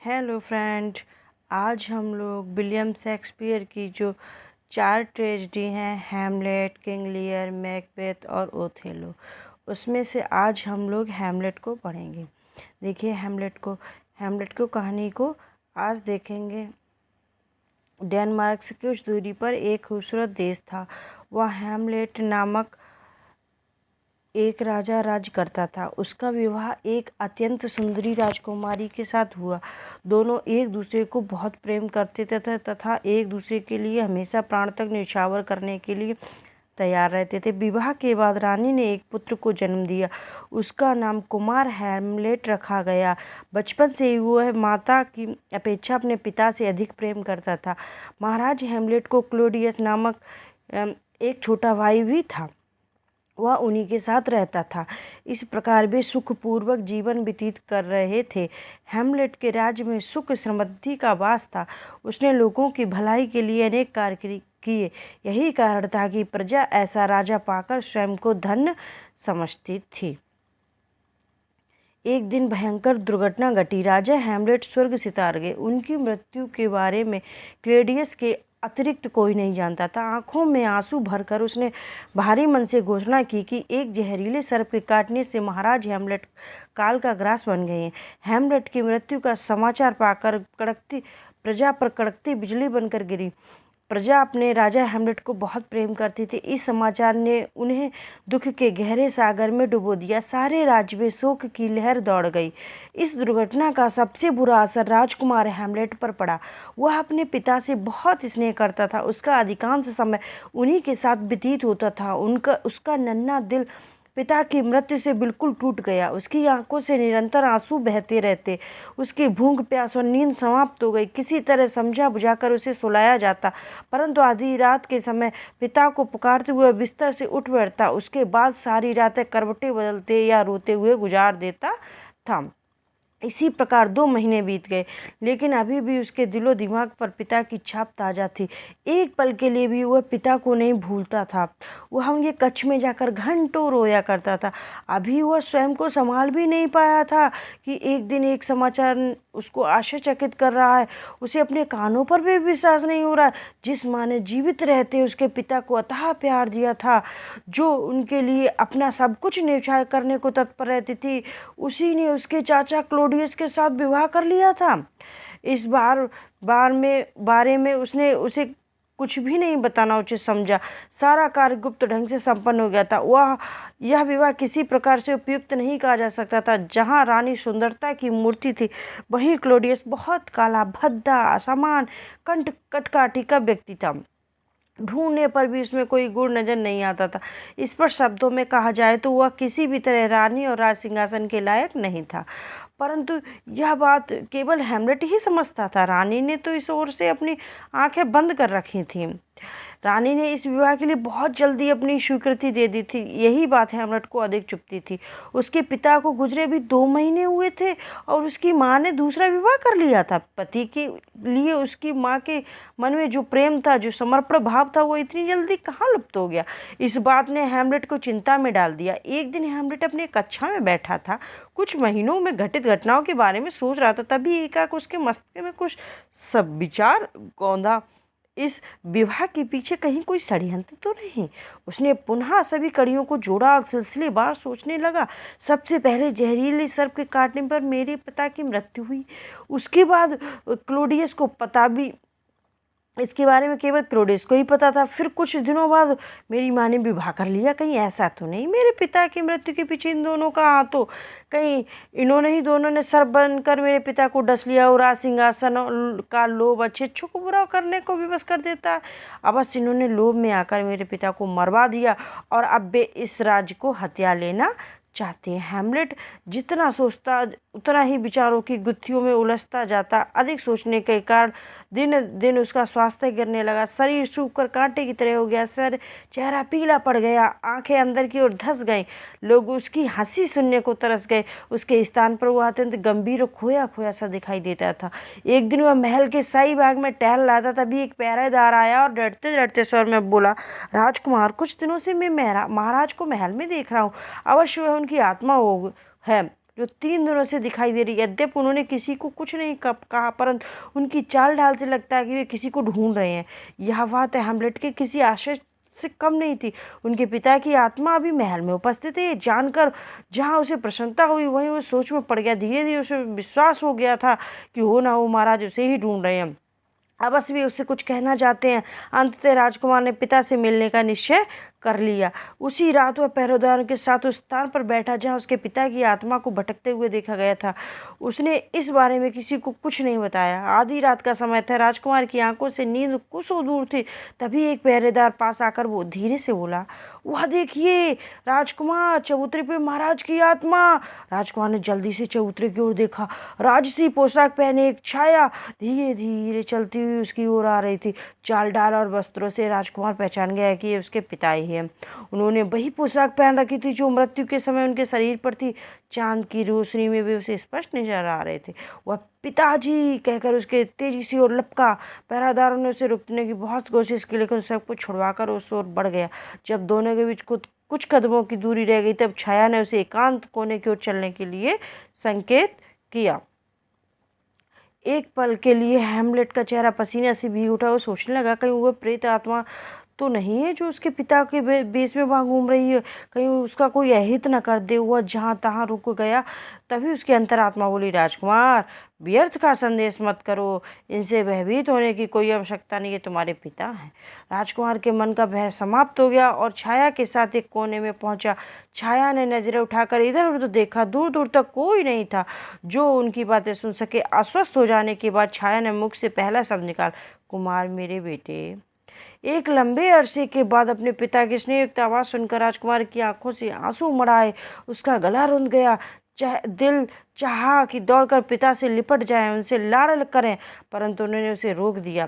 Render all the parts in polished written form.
Hello friend. आज हम लोग विलियम शेक्सपियर की जो 4 ट्रेजेडी हैं, हैमलेट, किंग लियर, मैकबेथ और ओथेलो, उसमें से आज हम लोग हैमलेट को पढ़ेंगे। देखिए हैमलेट को कहानी को आज देखेंगे। डेनमार्क से कुछ दूरी पर एक खूबसूरत देश था। वह हैमलेट नामक एक राजा राज करता था। उसका विवाह एक अत्यंत सुंदरी राजकुमारी के साथ हुआ। दोनों एक दूसरे को बहुत प्रेम करते थे तथा एक दूसरे के लिए हमेशा प्राण तक न्यौछावर करने के लिए तैयार रहते थे। विवाह के बाद रानी ने एक पुत्र को जन्म दिया। उसका नाम कुमार हैमलेट रखा गया। बचपन से ही वह माता की अपेक्षा अपने पिता से अधिक प्रेम करता था। महाराज हैमलेट को क्लोडियस नामक एक छोटा भाई भी था। वह उन्हीं के साथ रहता था। इस प्रकार वे सुखपूर्वक जीवन व्यतीत कर रहे थे। हैमलेट के राज्य में सुख समृद्धि का वास था। उसने लोगों की भलाई के लिए अनेक कार्य किए। यही कारण था कि प्रजा ऐसा राजा पाकर स्वयं को धन्य समझती थी। एक दिन भयंकर दुर्घटना घटी। राजा हैमलेट स्वर्ग से तार गए। उनकी मृत्यु के बारे में क्लेडियस के अतिरिक्त कोई नहीं जानता था। आंखों में आंसू भरकर उसने भारी मन से घोषणा की कि एक जहरीले सर्प के काटने से महाराज हैमलेट काल का ग्रास बन गए हैं। हैमलेट की मृत्यु का समाचार पाकर प्रजा पर कड़कती बिजली बनकर गिरी। प्रजा अपने राजा हैमलेट को बहुत प्रेम करती थी। इस समाचार ने उन्हें दुख के गहरे सागर में डुबो दिया। सारे राज्य में शोक की लहर दौड़ गई। इस दुर्घटना का सबसे बुरा असर राजकुमार हैमलेट पर पड़ा। वह अपने पिता से बहुत स्नेह करता था। उसका अधिकांश समय उन्हीं के साथ व्यतीत होता था। उसका नन्हा दिल पिता की मृत्यु से बिल्कुल टूट गया। उसकी आंखों से निरंतर आंसू बहते रहते। उसकी भूख, प्यास और नींद समाप्त हो गई। किसी तरह समझा बुझाकर उसे सुलाया जाता, परंतु आधी रात के समय पिता को पुकारते हुए बिस्तर से उठ बैठता। उसके बाद सारी रातें करवटें बदलते या रोते हुए गुजार देता था। इसी प्रकार 2 महीने बीत गए, लेकिन अभी भी उसके दिलो दिमाग पर पिता की छाप ताजा थी। एक पल के लिए भी वह पिता को नहीं भूलता था। वह उनके कक्ष में जाकर घंटों रोया करता था। अभी वह स्वयं को संभाल भी नहीं पाया था कि एक दिन एक समाचार उसको आश्चर्यचकित कर रहा है। उसे अपने कानों पर भी विश्वास नहीं हो रहा। जिस माँ ने जीवित रहते उसके पिता को अथाह प्यार दिया था, जो उनके लिए अपना सब कुछ न्यौछावर करने को तत्पर रहती थी, उसी ने उसके चाचा क्लोडियस के साथ विवाह कर लिया था। इस बारे में उसने उसे कुछ भी नहीं बताना उचित समझा। सारा कार्य गुप्त ढंग से संपन्न हो गया था। यह विवाह किसी प्रकार से उपयुक्त नहीं कहा जा सकता था। जहाँ रानी सुंदरता की मूर्ति थी, वहीं क्लोडियस बहुत काला, भद्दा, असमान, कटकाठी का व्यक्ति था। ढूंढने पर भी उसमें कोई गुण नजर नहीं आता था। इस पर शब्दों में कहा जाए तो वह किसी भी तरह रानी और राज सिंहासन के लायक नहीं था। परंतु यह बात केवल हैमलेट ही समझता था। रानी ने तो इस ओर से अपनी आंखें बंद कर रखी थीं। रानी ने इस विवाह के लिए बहुत जल्दी अपनी स्वीकृति दे दी थी। यही बात हैमलेट को अधिक चुभती थी। उसके पिता को गुजरे भी 2 महीने हुए थे और उसकी माँ ने दूसरा विवाह कर लिया था। पति के लिए उसकी माँ के मन में जो प्रेम था, जो समर्पण भाव था, वो इतनी जल्दी कहाँ लुप्त हो गया। इस बात ने हैमलेट को चिंता में डाल दिया। एक दिन हैमलेट अपनी कक्षा में बैठा था, कुछ महीनों में घटित घटनाओं के बारे में सोच रहा था। तभी एकाएक उसके मस्तिष्क में कुछ सब विचार कौंधा। इस विवाह के पीछे कहीं कोई षड्यंत्र तो नहीं। उसने पुनः सभी कड़ियों को जोड़ा और सिलसिलेवार सोचने लगा। सबसे पहले जहरीले सर्प के काटने पर मेरे पिता की मृत्यु हुई। उसके बाद क्लोडियस को पता भी, इसके बारे में केवल क्लोडियस को ही पता था। फिर कुछ दिनों बाद मेरी माँ ने विवाह कर लिया। कहीं ऐसा तो नहीं मेरे पिता की मृत्यु के पीछे इन दोनों का हाथ हो? कहीं इन्होंने ही दोनों ने सर्प बनकर मेरे पिता को डस लिया और राज सिंहासन का लोभ अच्छे अच्छों को बुरा करने को विवश कर देता है। अवश्य इन्होंने लोभ में आकर मेरे पिता को मरवा दिया और अब वे इस राज्य को हथिया लेना चाहते हैं। हैमलेट जितना सोचता उतना ही विचारों की गुत्थियों में उलझता जाता। अधिक सोचने के कारण दिन दिन उसका स्वास्थ्य गिरने लगा। शरीर सूखकर कांटे की तरह हो गया। चेहरा पीला पड़ गया। आंखें अंदर की ओर धंस गईं। लोग उसकी हंसी सुनने को तरस गए। उसके स्थान पर वह अत्यंत गंभीर और खोया खोया सा दिखाई देता था। एक दिन वह महल के शाही बाग में टहल रहा था। तभी एक पहरेदार आया और डरते डरते स्वर में बोला, राजकुमार, कुछ दिनों से मैं महाराज को महल में देख रहा हूँ। अवश्य वह उनकी आत्मा है। जो 3 दिनों से दिखाई दे रही है। यद्यपि उन्होंने किसी को कुछ नहीं कहा, परंतु उनकी चाल ढाल से लगता है कि वे किसी को ढूंढ रहे हैं। यह बात हैमलेट के किसी आशय से कम नहीं थी। उनके पिता की आत्मा अभी महल में उपस्थित है, ये जानकर जहाँ उसे प्रसन्नता हुई वहीं वो सोच में पड़ गया। धीरे धीरे उसे विश्वास हो गया था कि हो ना हो महाराज उसे ही ढूंढ रहे हैं। अवश्य भी उससे कुछ कहना चाहते हैं। अंततः राजकुमार ने पिता से मिलने का निश्चय कर लिया। उसी रात वह पहरेदारों के साथ उस स्थान पर बैठा जहाँ उसके पिता की आत्मा को भटकते हुए देखा गया था। उसने इस बारे में किसी को कुछ नहीं बताया। आधी रात का समय था, राजकुमार की आंखों से नींद कुछ दूर थी। तभी एक पहरेदार पास आकर वो धीरे से बोला, वह देखिए राजकुमार, चबूतरे पे महाराज की आत्मा। राजकुमार ने जल्दी से चबूतरे की ओर देखा। राजसी पोशाक पहने एक छाया धीरे धीरे चलती हुई उसकी ओर आ रही थी। चाल डाल और वस्त्रों से राजकुमार पहचान गया कि ये उसके पिता ही हैं। उन्होंने वही पोशाक पहन रखी थी जो मृत्यु के समय उनके शरीर पर थी। चांद की रोशनी में वे उसे स्पष्ट नजर आ रहे थे। वह पिताजी कहकर उसके तेजी से और लपका। पहरादारों ने उसे रोकने की बहुत कोशिश की, लेकिन सबको छुड़वाकर उस ओर बढ़ गया। जब दोनों के बीच कुछ कदमों की दूरी रह गई, तब छाया ने उसे एकांत कोने की ओर चलने के लिए संकेत किया। एक पल के लिए हैमलेट का चेहरा पसीने से भीग उठा। वो सोचने लगा, कहीं वह प्रेत आत्मा तो नहीं है जो उसके पिता के बेस में वहां घूम रही है। कहीं उसका कोई अहित न कर दे। वह जहां तहां रुक गया। तभी उसकी अंतरात्मा बोली, राजकुमार व्यर्थ का संदेश मत करो, इनसे भयभीत होने की कोई आवश्यकता नहीं है, तुम्हारे पिता हैं। राजकुमार के मन का भय समाप्त हो गया और छाया के साथ एक कोने में पहुंचा। छाया ने नजरें उठाकर इधर उधर देखा। दूर दूर तक कोई नहीं था जो उनकी बातें सुन सके। आश्वस्त हो जाने के बाद छाया ने मुख से पहला शब्द निकाल, कुमार मेरे बेटे। एक लंबे अरसे के बाद अपने पिता की स्नेहयुक्त आवाज सुनकर राजकुमार की आंखों से आंसू उमड़ आए। उसका गला रुंध गया। दिल चाहा कि दौड़कर पिता से लिपट जाएं, उनसे लाड़ करें, परंतु उन्होंने उसे रोक दिया।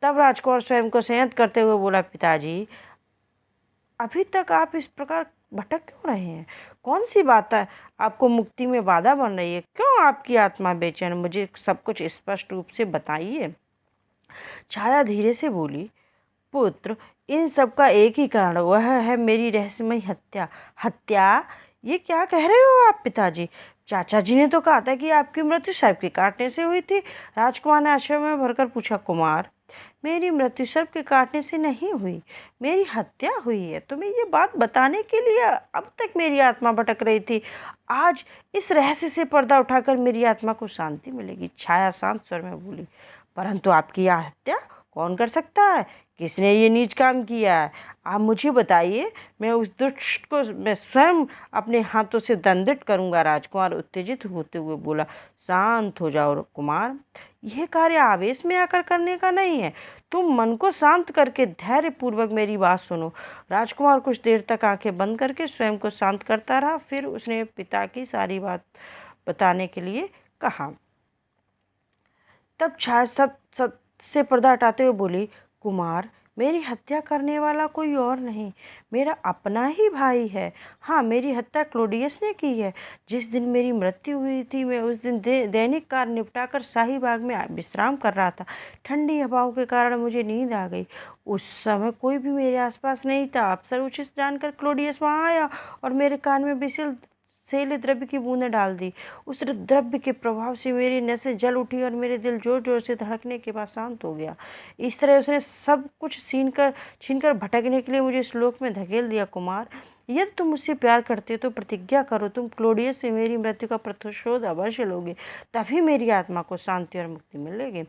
तब राजकुमार स्वयं को संयत करते हुए बोला, पिताजी अभी तक आप इस प्रकार भटक क्यों रहे हैं? कौन सी बात है आपको मुक्ति में बाधा बन रही है? क्यों आपकी आत्मा बेचैन? मुझे सब कुछ स्पष्ट रूप से बताइए। छाया धीरे से बोली, पुत्र इन सब का एक ही कारण, वह है मेरी रहस्यमयी हत्या। हत्या? ये क्या कह रहे हो आप पिताजी? चाचा जी ने तो कहा था कि आपकी मृत्यु सर्प के काटने से हुई थी। राजकुमार ने आश्चर्य में भरकर पूछा, कुमार मेरी मृत्यु सर्प के काटने से नहीं हुई, मेरी हत्या हुई है। तुम्हें ये बात बताने के लिए अब तक मेरी आत्मा भटक रही थी। आज इस रहस्य से पर्दा उठाकर मेरी आत्मा को शांति मिलेगी। छाया शांत स्वर में बोली, परंतु आपकी यह हत्या कौन कर सकता है? किसने ये नीच काम किया है? आप मुझे बताइए, मैं उस दुष्ट को मैं स्वयं अपने हाथों से दंडित करूंगा। राजकुमार उत्तेजित होते हुए बोला, शांत हो जाओ कुमार, यह कार्य आवेश में आकर करने का नहीं है। तुम मन को शांत करके धैर्य पूर्वक मेरी बात सुनो। राजकुमार कुछ देर तक आंखें बंद करके स्वयं को शांत करता रहा। फिर उसने पिता की सारी बात बताने के लिए कहा। तब छाया सत से पर्दा हटाते हुए बोली, कुमार मेरी हत्या करने वाला कोई और नहीं, मेरा अपना ही भाई है। हाँ, मेरी हत्या क्लोडियस ने की है। जिस दिन मेरी मृत्यु हुई थी, मैं उस दिन दैनिक कार्य निपटाकर शाही बाग में विश्राम कर रहा था। ठंडी हवाओं के कारण मुझे नींद आ गई। उस समय कोई भी मेरे आसपास नहीं था। अफसर उचित जानकर क्लोडियस वहाँ आया और मेरे कान में विषैले द्रव्य की बूंदें डाल दी। उस द्रव्य के प्रभाव से मेरी नसें जल उठी और मेरे दिल जोर जोर से धड़कने के बाद शांत हो गया। इस तरह उसने सब कुछ छीनकर भटकने के लिए मुझे इस लोक में धकेल दिया। कुमार यदि तुम मुझसे प्यार करते हो तो प्रतिज्ञा करो, तुम क्लोडियस से मेरी मृत्यु का प्रतिशोध अवश्य लोगे, तभी मेरी आत्मा को शांति और मुक्ति मिलेगी।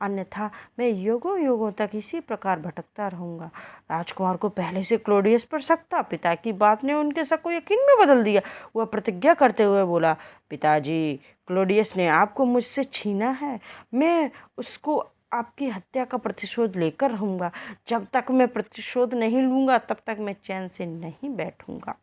अन्यथा मैं युगों युगों तक इसी प्रकार भटकता रहूंगा। राजकुमार को पहले से क्लोडियस पर शक था। पिता की बात ने उनके शक को यकीन में बदल दिया। वह प्रतिज्ञा करते हुए बोला, पिताजी क्लोडियस ने आपको मुझसे छीना है, मैं उसको आपकी हत्या का प्रतिशोध लेकर रहूंगा। जब तक मैं प्रतिशोध नहीं लूंगा तब तक मैं चैन से नहीं बैठूंगा।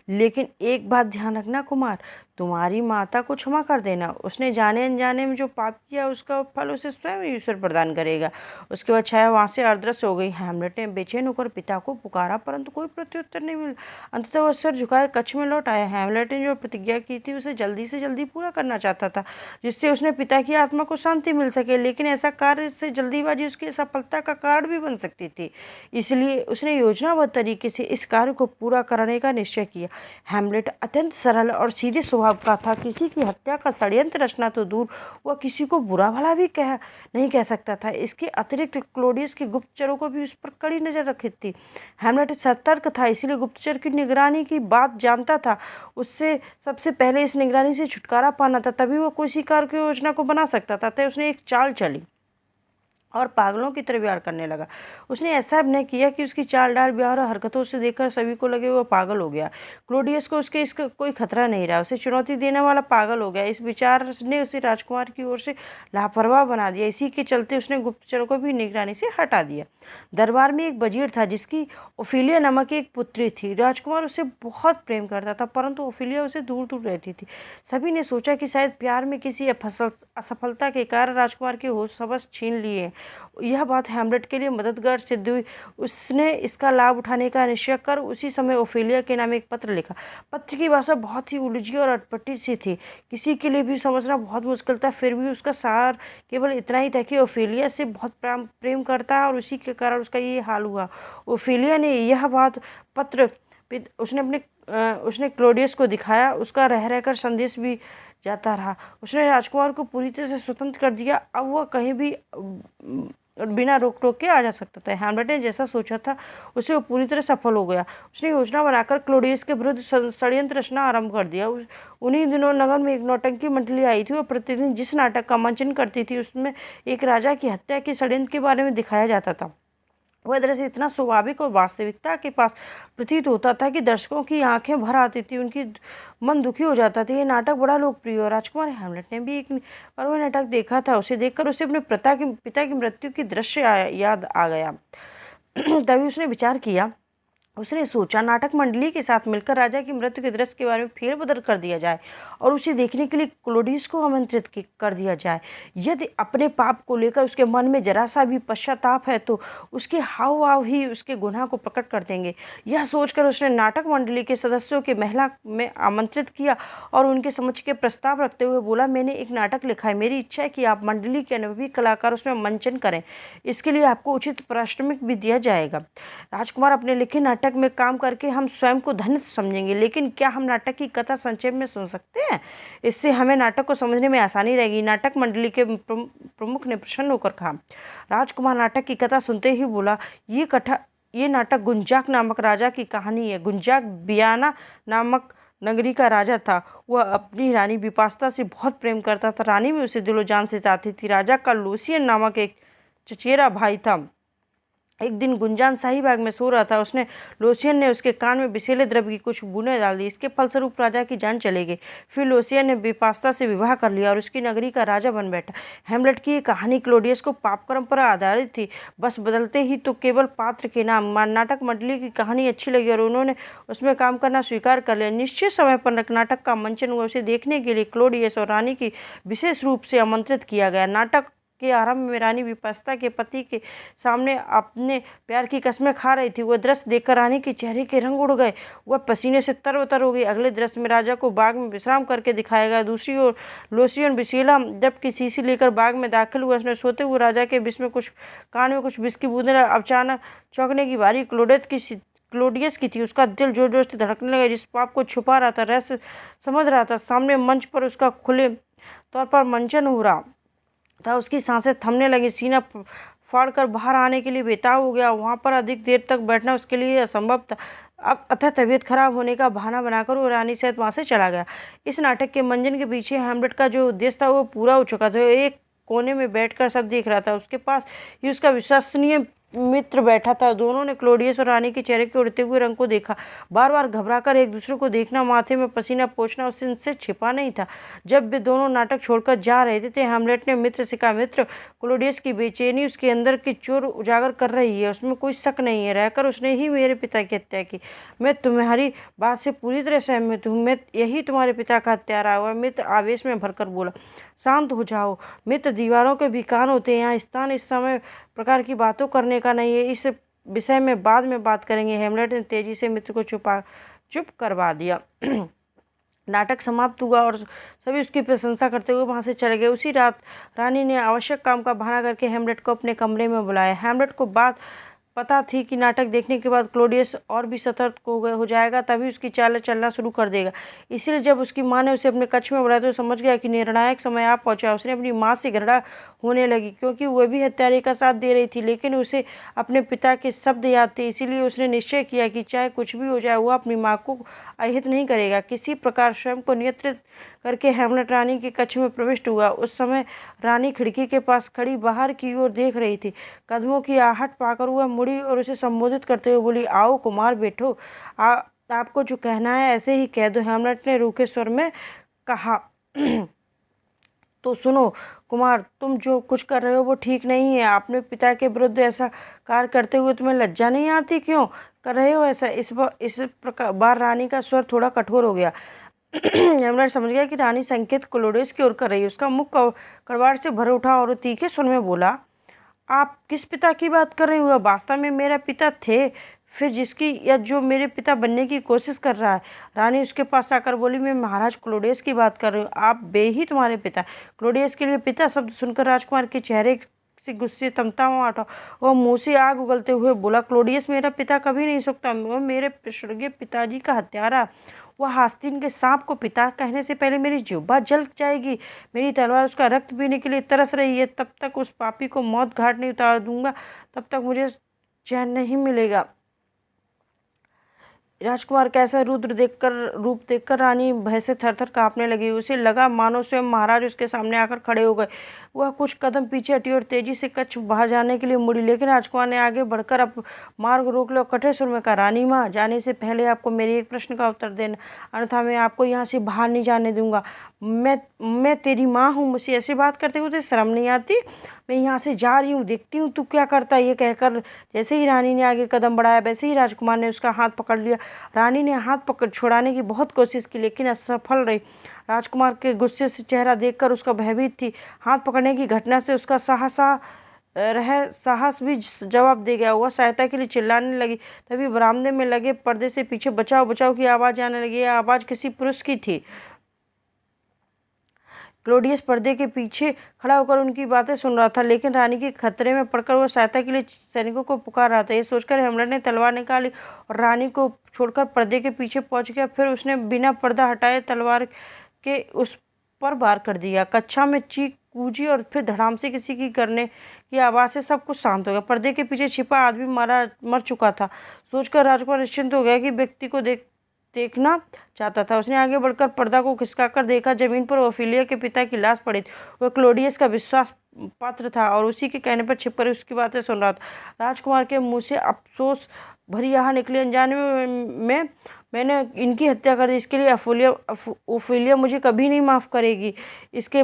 लेकिन एक बात ध्यान रखना कुमार, तुम्हारी माता को क्षमा कर देना। उसने जाने अनजाने में जो पाप किया उसका फल उसे स्वयं ईश्वर प्रदान करेगा। उसके बाद छाया वहां से अदृश्य हो गई। हैमलेट ने बेचैन होकर पिता को पुकारा, परंतु कोई प्रत्युत्तर नहीं मिला। अंततः वह सिर झुकाए कक्ष में लौट आया। हैमलेट ने जो प्रतिज्ञा की थी उसे जल्दी से जल्दी पूरा करना चाहता था, जिससे उसने पिता की आत्मा को शांति मिल सके। लेकिन ऐसा कार्य से जल्दीबाजी उसकी सफलता का कारण भी बन सकती थी। इसलिए उसने योजनाबद्ध तरीके से इस कार्य को पूरा करने का निश्चय किया। हैमलेट अत्यंत सरल और सीधे स्वभाव स्वभाव का था। किसी की हत्या का षड्यंत्र रचना तो दूर, वह किसी को बुरा भला भी नहीं कह सकता था। इसके अतिरिक्त क्लोडियस के गुप्तचरों को भी उस पर कड़ी नजर रखी थी। हैमलेट सतर्क था, इसीलिए गुप्तचर की निगरानी की बात जानता था। उससे सबसे पहले इस निगरानी से छुटकारा पाना था, तभी वह कोई शिकार की योजना को बना सकता था। तो उसने एक चाल चली और पागलों की तरह व्यवहार करने लगा। उसने ऐसा अभिनय किया कि उसकी चाल डाल व्यवहार और हरकतों से देखकर सभी को लगे वह पागल हो गया। क्लोडियस को उसके इसका कोई खतरा नहीं रहा, उसे चुनौती देने वाला पागल हो गया। इस विचार ने उसे राजकुमार की ओर से लापरवाह बना दिया। इसी के चलते उसने गुप्तचरों को भी निगरानी से हटा दिया। दरबार में एक वजीर था जिसकी ओफिलिया नामक एक पुत्री थी। राजकुमार उसे बहुत प्रेम करता था, परंतु ओफिलिया उसे दूर दूर रहती थी। सभी ने सोचा कि शायद प्यार में किसी असफलता के कारण राजकुमार की होश हवस छीन लिए। यह बात हैमलेट के लिए मददगार सिद्ध हुई। उसने इसका लाभ उठाने का निश्चय कर उसी समय ओफिलिया के नाम एक पत्र लिखा। पत्र की भाषा बहुत ही उलझी और अटपटी सी थी, किसी के लिए भी समझना बहुत मुश्किल था। फिर भी उसका सार केवल इतना ही था कि ओफिलिया से बहुत प्रेम करता है और उसी के कारण उसका ये हाल हुआ। ओफिलिया ने यह बात पत्र उसने क्लोडियस को दिखाया। उसका रह रहकर संदेश भी जाता रहा। उसने राजकुमार को पूरी तरह से स्वतंत्र कर दिया। अब वह कहीं भी बिना रोक टोक के आ जा सकता था। हैमलेट ने जैसा सोचा था उसे वो पूरी तरह सफल हो गया। उसने योजना बनाकर क्लोडियस के विरुद्ध षड्यंत्र रचना आरंभ कर दिया। उन्हीं दिनों नगर में एक नौटंकी मंडली आई थी। वह प्रतिदिन जिस नाटक का मंचन करती थी उसमें एक राजा की हत्या के षड्यंत्र के बारे में दिखाया जाता था। वह दृश्य इतना स्वाभाविक और वास्तविकता के पास प्रतीत होता था कि दर्शकों की आंखें भर आती थी, उनकी मन दुखी हो जाता था। ये नाटक बड़ा लोकप्रिय और राजकुमार हैमलेट ने भी एक बार वह नाटक देखा था। उसे देखकर उसे अपने पिता की मृत्यु की दृश्य याद आ गया। तभी उसने विचार किया, उसने सोचा नाटक मंडली के साथ मिलकर राजा की मृत्यु के दृश्य के बारे में फेरबदल कर दिया जाए और उसे देखने के लिए क्लोडियस को आमंत्रित कर दिया जाए। यदि अपने पाप को लेकर उसके मन में जरा सा भी पश्चाताप है तो उसके हाव भाव ही उसके गुनाह को प्रकट कर देंगे। यह सोचकर उसने नाटक मंडली के सदस्यों के महिला में आमंत्रित किया और उनके समक्ष के प्रस्ताव रखते हुए बोला, मैंने एक नाटक लिखा है। मेरी इच्छा है कि आप मंडली के अनुभवी कलाकार उसमें मंचन करें। इसके लिए आपको उचित पारिश्रमिक भी दिया जाएगा। राजकुमार, अपने लिखे नाटक में काम करके हम स्वयं को धन्य समझेंगे, लेकिन क्या हम नाटक की कथा संक्षेप में सुन सकते हैं? इससे हमें नाटक को समझने में आसानी रहेगी। नाटक मंडली के प्रमुख ने प्रसन्न होकर कहा। राजकुमार नाटक की कथा सुनते ही बोला, ये नाटक गुंजाक नामक राजा की कहानी है। गुंजाक बियाना नामक नगरी का राजा था। वह अपनी रानी विपास्ता से बहुत प्रेम करता था। रानी भी उसे दिलो जान से चाहती थी। राजा का लूसियन नामक एक चचेरा भाई था। एक दिन गुंजान शाही बाग में सो रहा था। लोसियन ने उसके कान में विषैले द्रव्य की कुछ बूंदें डाल दी। इसके फलस्वरूप राजा की जान चली गई। फिर लोसियन ने विपास्ता से विवाह कर लिया और उसकी नगरी का राजा बन बैठा। हैमलेट की ये कहानी क्लोडियस को पापकर्म पर आधारित थी, बस बदलते ही तो केवल पात्र के नाम। नाटक मंडली की कहानी अच्छी लगी और उन्होंने उसमें काम करना स्वीकार कर लिया। निश्चित समय पर नाटक का मंचन हुआ। उसे देखने के लिए क्लोडियस और रानी की विशेष रूप से आमंत्रित किया गया। नाटक के आरंभ में रानी विपास्ता के पति के सामने अपने प्यार की कस्में खा रही थी। वह दृश्य देखकर रानी के चेहरे के रंग उड़ गए। वह पसीने से तरबतर हो गई। अगले दृश्य में राजा को बाग में विश्राम करके दिखाया गया। दूसरी ओर लोसियन विषैला द्रव्य की शीशी लेकर बाग में दाखिल हुआ। उसने सोते हुए राजा के कान में कुछ विष की बूंदें अचानक चौंकने की बारी क्लोडियस की थी। उसका दिल जोर जोर से धड़कने लगा। जिस पाप को छुपा रहा था, रहस्य समझ रहा था, सामने मंच पर उसका खुले तौर पर मंचन हो रहा था। उसकी सांसें थमने लगी। सीना फाड़कर बाहर आने के लिए बेताब हो गया। वहां पर अधिक देर तक बैठना उसके लिए असंभव था। अब अतः तबीयत खराब होने का बहाना बनाकर वो रानी सहित वहां से चला गया। इस नाटक के मंचन के पीछे हैमलेट का जो उद्देश्य था वो पूरा हो चुका था। एक कोने में बैठकर सब देख रहा था। उसके पास ही उसका विश्वसनीय मित्र बैठा था। दोनों ने क्लोडियस और रानी के चेहरे के उड़ते हुए रंग को देखा। बार बार घबराकर एक दूसरे को देखना, माथे में पसीना पोंछना उनसे छिपा नहीं था। जब वे दोनों नाटक छोड़कर जा रहे थे, हैमलेट ने मित्र से कहा, मित्र, क्लोडियस की बेचैनी उसके अंदर की चोर उजागर कर रही है। उसमें कोई शक नहीं है। रहकर उसने ही मेरे पिता की हत्या की। मैं तुम्हारी बात से पूरी तरह सहमत हूँ। मैं यही तुम्हारे पिता का हत्यारा हुआ। मित्र आवेश में भरकर बोला। शांत हो जाओ मित्र, दीवारों के भी कान होते हैं। यहाँ स्थान इस समय प्रकार की बातों करने का नहीं है। इस विषय में बाद में बात करेंगे। हैमलेट ने तेजी से मित्र को चुप करवा दिया। नाटक समाप्त हुआ और सभी उसकी प्रशंसा करते हुए वहां से चले गए। उसी रात रानी ने आवश्यक काम का बहाना करके हैमलेट को अपने कमरे में बुलाया। हैमलेट को बात पता थी कि नाटक देखने के बाद क्लोडियस और भी सतर्क हो जाएगा, तभी उसकी चाल चलना शुरू कर देगा। इसीलिए जब उसकी माँ ने उसे अपने कक्ष में बुलाया तो समझ गया कि निर्णायक समय आ पहुंचा। उसने अपनी माँ से घृणा होने लगी, क्योंकि वह भी हत्यारे का साथ दे रही थी, लेकिन उसे अपने पिता के शब्द याद थे। इसीलिए उसने निश्चय किया कि चाहे कुछ भी हो जाए, वह अपनी माँ को अहित नहीं करेगा। किसी प्रकार स्वयं को नियंत्रित करके हेमलेट रानी के कक्ष में प्रविष्ट हुआ। उस समय रानी खिड़की के पास खड़ी बाहर की ओर देख रही थी। कदमों की आहट पाकर वह मुड़ी और उसे संबोधित करते हुए बोली, आओ कुमार, बैठो। आपको जो कहना है ऐसे ही कह दो, हेमलेट ने रूखे स्वर में कहा। तो सुनो कुमार, तुम जो कुछ कर रहे हो वो ठीक नहीं है। अपने पिता के विरुद्ध ऐसा कार्य करते हुए तुम्हें लज्जा नहीं आती? क्यों कर रहे हो ऐसा? इस प्रकार बार रानी का स्वर थोड़ा कठोर हो गया। हेमलेट समझ गया कि रानी संकेत क्लोडियस की ओर कर रही है। उसका मुख कड़वाहट से भर उठा और तीखे स्वर में बोला, आप किस पिता की बात कर रहे हो? वास्तव में मेरा पिता थे, फिर जिसकी या जो मेरे पिता बनने की कोशिश कर रहा है। रानी उसके पास आकर बोली, मैं महाराज क्लोडियस की बात कर रही हूँ। आप ही तुम्हारे पिता। क्लोडियस के लिए पिता शब्द सुनकर राजकुमार के चेहरे से गुस्से तमतमा उठा। वह मुंह से आग उगलते हुए बोला, क्लोडियस मेरा पिता कभी नहीं सकता। वह मेरे स्वर्गीय पिताजी का हत्यारा। वह आस्तीन के सांप को पिता कहने से पहले मेरी जिह्वा जल जाएगी। मेरी तलवार उसका रक्त पीने के लिए तरस रही है। तब तक उस पापी को मौत घाट नहीं उतार दूंगा, तब तक मुझे चैन नहीं मिलेगा। राजकुमार का ऐसा रूप देखकर रानी भय से थरथर कांपने लगी। उसे लगा मानो स्वयं महाराज उसके सामने आकर खड़े हो गए। वह कुछ कदम पीछे हटी और तेजी से कक्ष बाहर जाने के लिए मुड़ी, लेकिन राजकुमार ने आगे बढ़कर अब मार्ग रोक लिया और कठोर स्वर में कहा, रानी माँ, जाने से पहले आपको मेरे एक प्रश्न का उत्तर देना, अन्यथा मैं आपको यहाँ से बाहर नहीं जाने दूंगा। मैं तेरी माँ हूँ, मुझसे ऐसी बात करते हुए तुझे शर्म नहीं आती? मैं यहाँ से जा रही हूँ, देखती हूँ तू क्या करता है। ये कहकर जैसे ही रानी ने आगे कदम बढ़ाया, वैसे ही राजकुमार ने उसका हाथ पकड़ लिया। रानी ने हाथ पकड़ छुड़ाने की बहुत कोशिश की, लेकिन असफल रही। राजकुमार के गुस्से से चेहरा देखकर उसका भयभीत थी। हाथ पकड़ने की घटना से उसका साहस भी जवाब दे गया। वह सहायता के लिए चिल्लाने लगी। तभी बरामदे में लगे पर्दे से पीछे बचाओ बचाओ की आवाज आने लगी। यह आवाज किसी पुरुष की थी। क्लोडियस पर्दे के पीछे खड़ा होकर उनकी बातें सुन रहा था, लेकिन रानी के खतरे में पड़कर वह सहायता के लिए सैनिकों को पुकार रहा था। ये सोचकर हेमलेट ने तलवार निकाली और रानी को छोड़कर पर्दे के पीछे पहुंच गया। फिर उसने बिना पर्दा हटाए तलवार के उस पर वार कर दिया। कक्षा में चीख गूंजी और फिर धड़ाम से किसी की करने की आवाज से सब कुछ शांत हो गया। पर्दे के पीछे छिपा आदमी मर चुका था। सोचकर राजकुमार निश्चिंत हो गया कि व्यक्ति को देखना चाहता था। उसने आगे बढ़कर पर्दा को खिसकाकर देखा। जमीन पर ओफिलिया के पिता की लाश पड़ी थी। वह क्लोडियस का विश्वास पात्र था और उसी के कहने पर छिपकर उसकी बातें सुन रहा था। राजकुमार के मुंह से अफसोस भरी आह निकली, अनजाने में मैंने इनकी हत्या कर दी। इसके लिए ओफिलिया मुझे कभी नहीं माफ करेगी। इसके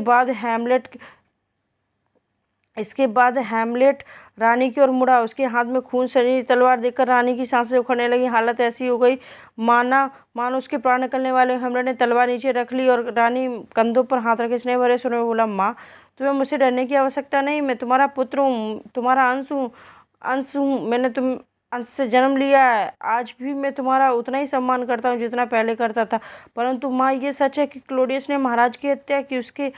बाद हैमलेट रानी की ओर मुड़ा। उसके हाथ में खून से रंगी तलवार देखकर रानी की सांसें उखड़ने लगी। हालत ऐसी हो गई मानो उसके प्राण निकलने वाले। हैमलेट ने तलवार नीचे रख ली और रानी कंधों पर हाथ रखे स्नेह भरे स्वर में बोला, माँ, तुम्हें मुझसे डरने की आवश्यकता नहीं। मैं तुम्हारा पुत्र हूँ, तुम्हारा अंश हूँ। मैंने तुम अंश से जन्म लिया है। आज भी मैं तुम्हारा उतना ही सम्मान करता हूँ जितना पहले करता था। परंतु माँ, ये सच है कि क्लोडियस ने महाराज की हत्या की। उसके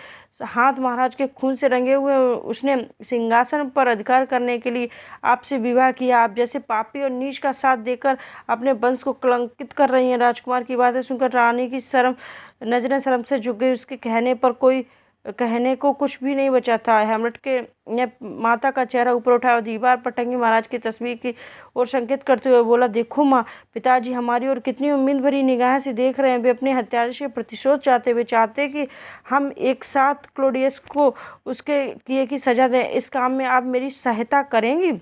हाथ महाराज के खून से रंगे हुए। उसने सिंहासन पर अधिकार करने के लिए आपसे विवाह किया। आप जैसे पापी और नीच का साथ देकर अपने वंश को कलंकित कर रही हैं। राजकुमार की बातें सुनकर रानी की नजरें शर्म से झुक गई। उसके कहने को कुछ भी नहीं बचा था। हेमलेट के ने माता का चेहरा ऊपर उठाया और दीवार पर टंगी महाराज की तस्वीर की ओर संकेत करते हुए बोला, देखो माँ, पिताजी हमारी ओर कितनी उम्मीद भरी निगाह से देख रहे हैं। वे अपने हत्यारे से प्रतिशोध चाहते। वे चाहते कि हम एक साथ क्लोडियस को उसके किए की सजा दें। इस काम में आप मेरी सहायता करेंगी?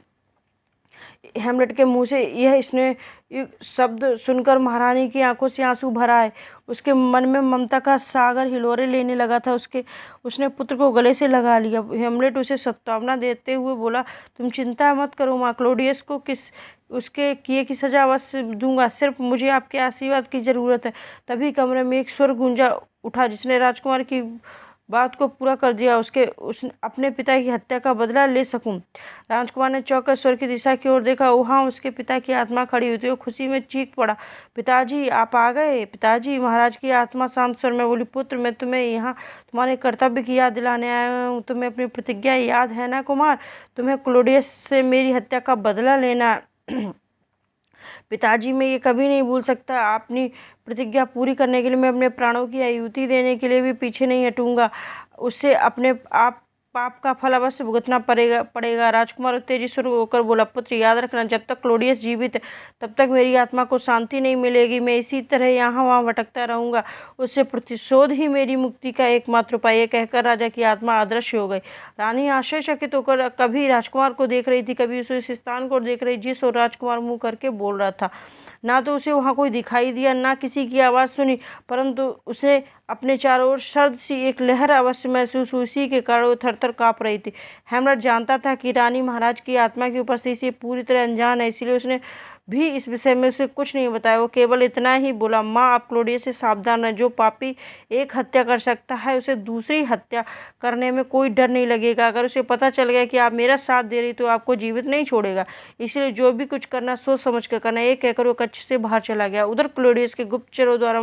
हेमलेट के मुंह से यह स्नेह शब्द सुनकर महारानी की आंखों से आंसू भर आए। उसके मन में ममता का सागर हिलोरे लेने लगा था। उसने पुत्र को गले से लगा लिया। हेमलेट उसे सांत्वना देते हुए बोला, तुम चिंता मत करो माँ, क्लोडियस को उसके किए की सजा अवश्य दूंगा। सिर्फ मुझे आपके आशीर्वाद की जरूरत है। तभी कमरे में एक स्वर गूंजा उठा जिसने राजकुमार की बात को पूरा कर दिया। उसने अपने पिता की हत्या का बदला ले सकूं। राजकुमार ने चौंककर स्वर की दिशा की ओर देखा। वहां उसके पिता की आत्मा खड़ी हुई थी। वो खुशी में चीख पड़ा, पिताजी, आप आ गए। पिताजी, महाराज की आत्मा शांत स्वर में बोली, पुत्र, मैं तुम्हें यहाँ तुम्हारे कर्तव्य की याद दिलाने आया हूँ। तुम्हें अपनी प्रतिज्ञा याद है ना कुमार? तुम्हें क्लोडियस से मेरी हत्या का बदला लेना पिताजी, मैं ये कभी नहीं भूल सकता। अपनी प्रतिज्ञा पूरी करने के लिए मैं अपने प्राणों की आहुति देने के लिए भी पीछे नहीं हटूंगा। उससे अपने आप पाप का फल अवश्य भुगतना पड़ेगा। राजकुमार उत्तेजित स्वर होकर बोला, पुत्र याद रखना, जब तक क्लोडियस जीवित है तब तक मेरी आत्मा को शांति नहीं मिलेगी। मैं इसी तरह यहाँ वहाँ भटकता रहूंगा। उससे प्रतिशोध ही मेरी मुक्ति का एकमात्र उपाय। ये कहकर राजा की आत्मा अदृश्य हो गई। रानी आश्चर्यचकित होकर कभी राजकुमार को देख रही थी, कभी उस स्थान को देख रही जिस ओर राजकुमार मुंह करके बोल रहा था। ना तो उसे वहाँ कोई दिखाई दिया, ना किसी की आवाज़ सुनी, परंतु उसे अपने चारों ओर सर्द सी एक लहर अवश्य महसूस हुई। उसी के कारण वो थर थर काँप रही थी। हेमलेट जानता था कि रानी महाराज की आत्मा की उपस्थिति से पूरी तरह अनजान है, इसलिए उसने भी इस विषय में उसे कुछ नहीं बताया। वो केवल इतना ही बोला, माँ, आप क्लोडियस से सावधान रहें। जो पापी एक हत्या कर सकता है, उसे दूसरी हत्या करने में कोई डर नहीं लगेगा। अगर उसे पता चल गया कि आप मेरा साथ दे रही तो आपको जीवित नहीं छोड़ेगा। इसलिए जो भी कुछ करना सोच समझ कर करना। ये कहकर वो कक्ष से बाहर चला गया। उधर क्लोडियस के गुप्तचरों द्वारा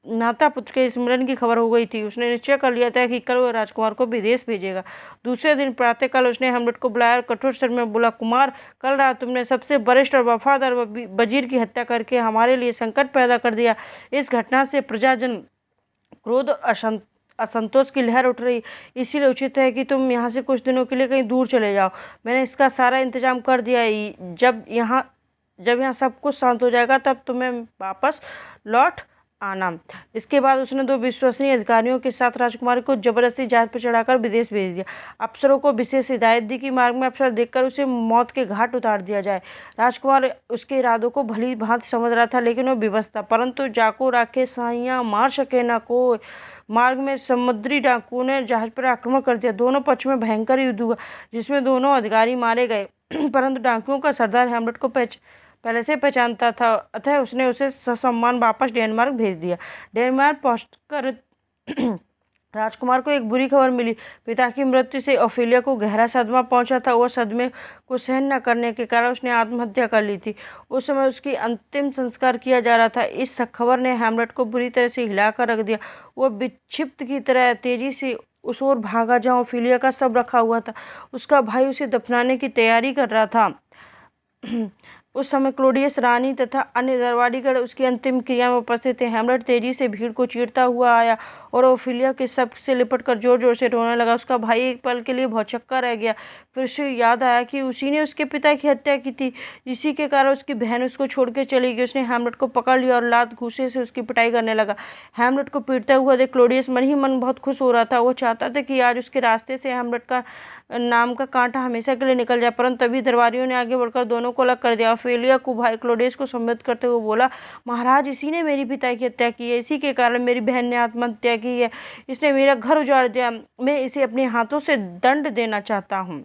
माता पुत्र के स्मरण की खबर हो गई थी। उसने निश्चय कर लिया था कि कल वह राजकुमार को विदेश भेजेगा। दूसरे दिन प्रातःकाल उसने हेमलेट को बुलाया और कठोर स्वर में बोला, कुमार, कल रात तुमने सबसे वरिष्ठ और वफादार वजीर की हत्या करके हमारे लिए संकट पैदा कर दिया। इस घटना से प्रजाजन क्रोध और असंतोष की लहर उठ रही, इसीलिए उचित है कि तुम यहाँ से कुछ दिनों के लिए कहीं दूर चले जाओ। मैंने इसका सारा इंतजाम कर दिया। जब यहाँ सब कुछ शांत हो जाएगा तब तुम्हें वापस लौट आना। इसके बाद उसने 2 विश्वसनीय अधिकारियों के साथ राजकुमारी को जबरदस्ती जहाज पर चढ़ाकर विदेश भेज दिया। अफसरों को विशेष हिदायत दी कि मार्ग में अफसर देखकर उसे मौत के घाट उतार दिया जाए। राजकुमार उसके इरादों को भली भांति समझ रहा था, लेकिन वो विवश था। परंतु जाको राखे साइयाँ मार सके न कोई। मार्ग में समुद्री डाकुओं ने जहाज पर आक्रमण कर दिया। दोनों पक्ष में भयंकर युद्ध हुआ, जिसमें दोनों अधिकारी मारे गए। परंतु डाकुओं का सरदार हेमलेट को पहले से पहचानता था, अतः उसने उसे ससम्मान वापस डेनमार्क भेज दिया। डेनमार्क पहुंचकर राजकुमार को एक बुरी खबर मिली। पिता की मृत्यु से ओफेलिया को गहरा सदमा पहुंचा था। वह सदमे को सहन न करने के कारण उसने आत्महत्या कर ली थी। उस समय उसकी अंतिम संस्कार किया जा रहा था। इस खबर ने हेमलेट को बुरी तरह से हिलाकर रख दिया। वह विक्षिप्त की तरह तेजी से उस ओर भागा जहाँ ओफेलिया का शव रखा हुआ था। उसका भाई उसे दफनाने की तैयारी कर रहा था। उस समय क्लोडियस, रानी तथा अन्य दरबारीगण उसकी अंतिम क्रिया में उपस्थित थे। हेमलेट तेजी से भीड़ को चीरता हुआ आया और ओफेलिया के शव से लिपटकर जोर जोर से रोने लगा। उसका भाई एक पल के लिए भौचक्का रह गया। फिर उसे याद आया कि उसी ने उसके पिता की हत्या की थी। इसी के कारण उसकी बहन उसको छोड़ के चली गई। उसने हेमलेट को पकड़ लिया और लात घूंसे से उसकी पिटाई करने लगा। हेमलेट को पीटता हुआ देख क्लोडियस मन ही मन बहुत खुश हो रहा था। वो चाहता था कि आज उसके रास्ते से हेमलेट का नाम का कांटा हमेशा के लिए निकल जाए, परंतु तभी दरबारियों ने आगे बढ़कर दोनों को अलग कर दिया। ओफेलिया को भाई क्लोडियस को संबोधित करते हुए बोला, महाराज, इसी ने मेरी पिता की हत्या की है। इसी के कारण मेरी बहन ने आत्महत्या की है। इसने मेरा घर उजाड़ दिया। मैं इसे अपने हाथों से दंड देना चाहता हूँ।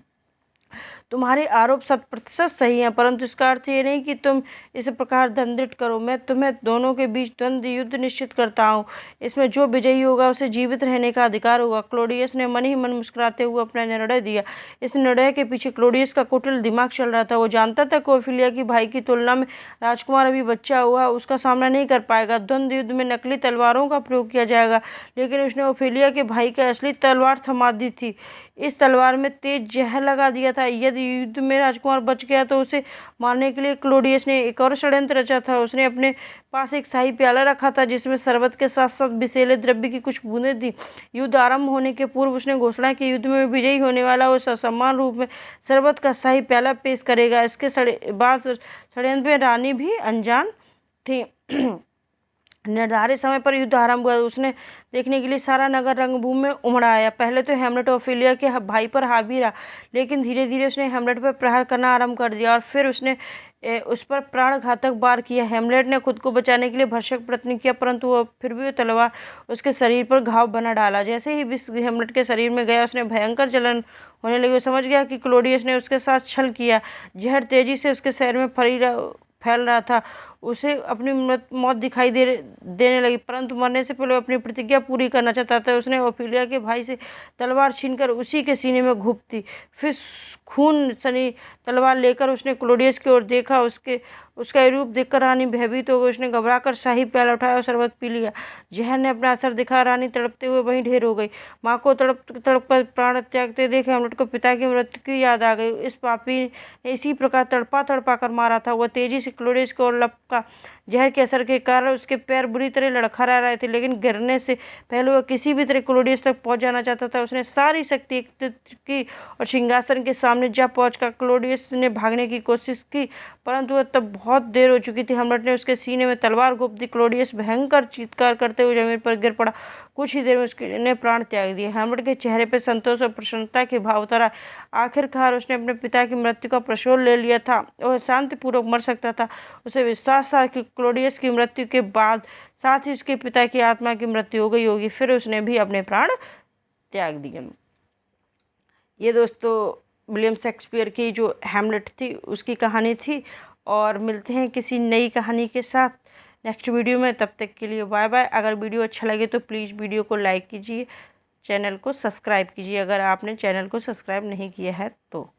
तुम्हारे आरोप 100% सही हैं, परंतु इसका अर्थ ये नहीं कि तुम इस प्रकार दंडित करो। मैं तुम्हें दोनों के बीच द्वंद्व युद्ध निश्चित करता हूँ। इसमें जो विजयी होगा उसे जीवित रहने का अधिकार होगा। क्लोडियस ने मन ही मन मुस्कुराते हुए अपना निर्णय दिया। इस निर्णय के पीछे क्लोडियस का कुटिल दिमाग चल रहा था। वो जानता था कि ओफेलिया की भाई की तुलना में राजकुमार अभी बच्चा हुआ उसका सामना नहीं कर पाएगा। द्वंद्व युद्ध में नकली तलवारों का प्रयोग किया जाएगा, लेकिन उसने ओफेलिया के भाई की असली तलवार थमा दी थी। इस तलवार में तेज जहर लगा दिया था। यदि युद्ध में राजकुमार बच गया तो उसे मारने के लिए क्लोडियस ने एक और षड्यंत्र रचा था। उसने अपने पास एक शाही प्याला रखा था जिसमें शरबत के साथ साथ विषैले द्रव्य की कुछ बूंदें थी। युद्ध आरंभ होने के पूर्व उसने घोषणा की, युद्ध में विजयी होने वाला वो ससम्मान रूप में शरबत का शाही प्याला पेश करेगा। इसके बाद षड्यंत्र में रानी भी अनजान थी। निर्धारित समय पर युद्ध आरंभ हुआ। उसने देखने के लिए सारा नगर रंगभूमि में उमड़ आया। पहले तो हेमलेट ओफेलिया के भाई पर हावी रहा, लेकिन धीरे धीरे उसने हेमलेट पर प्रहार करना आरंभ कर दिया और फिर उसने उस पर प्राणघातक वार किया। हेमलेट ने खुद को बचाने के लिए भरसक प्रयत्न किया, परंतु वह फिर भी तलवार उसके शरीर पर घाव बना डाला। जैसे ही विष हेमलेट के शरीर में गया, उसने भयंकर जलन होने लगी। वो समझ गया कि क्लोडियस ने उसके साथ छल किया। जहर तेजी से उसके शरीर में फैल रहा था। उसे अपनी मौत दिखाई देने लगी, परंतु मरने से पहले अपनी प्रतिज्ञा पूरी करना चाहता था। उसने ओफेलिया के भाई से तलवार छीनकर उसी के सीने में घोंप दी। फिर खून सनी तलवार लेकर उसने क्लोडियस की ओर देखा। उसका ये रूप देखकर रानी भयभीत हो गई। उसने घबराकर शाही प्याला उठाया और शरबत पी लिया। जहर ने अपना असर दिखा। रानी तड़पते हुए वहीं ढेर हो गई। माँ को तड़प तड़प कर प्राण त्यागते देख हेमलेट को पिता की मृत्यु की याद आ गई। इस पापी ने इसी प्रकार तड़पा तड़पा कर मारा था। वह तेजी से क्लोडियस की ओर लपका। जहर के असर के कारण उसके पैर बुरी तरह लड़खड़ा रहे थे, लेकिन गिरने से पहले वह किसी भी तरह क्लोडियस तक पहुंच जाना चाहता था। उसने सारी शक्ति एकत्रित की और सिंहासन के सामने जा पहुंचकर क्लोडियस ने भागने की कोशिश की, परंतु वह तब बहुत देर हो चुकी थी। हेमलेट ने उसके सीने में तलवार घोंप दी। क्लोडियस भयंकर चीत्कार करते हुए जमीन पर गिर पड़ा। कुछ ही देर में उसने प्राण त्याग दिए। हेमलेट के चेहरे पर संतोष और प्रसन्नता के भाव उतरा। आखिरकार उसने अपने पिता की मृत्यु का प्रशोल ले लिया था। वह शांतिपूर्वक मर सकता था। उसे विश्वास था कि क्लोडियस की मृत्यु के बाद साथ ही उसके पिता की आत्मा की मृत्यु हो गई होगी। फिर उसने भी अपने प्राण त्याग दिए। ये दोस्तों विलियम शेक्सपियर की जो हैमलेट थी उसकी कहानी थी। और मिलते हैं किसी नई कहानी के साथ नेक्स्ट वीडियो में। तब तक के लिए बाय बाय। अगर वीडियो अच्छा लगे तो प्लीज़ वीडियो को लाइक कीजिए, चैनल को सब्सक्राइब कीजिए अगर आपने चैनल को सब्सक्राइब नहीं किया है तो।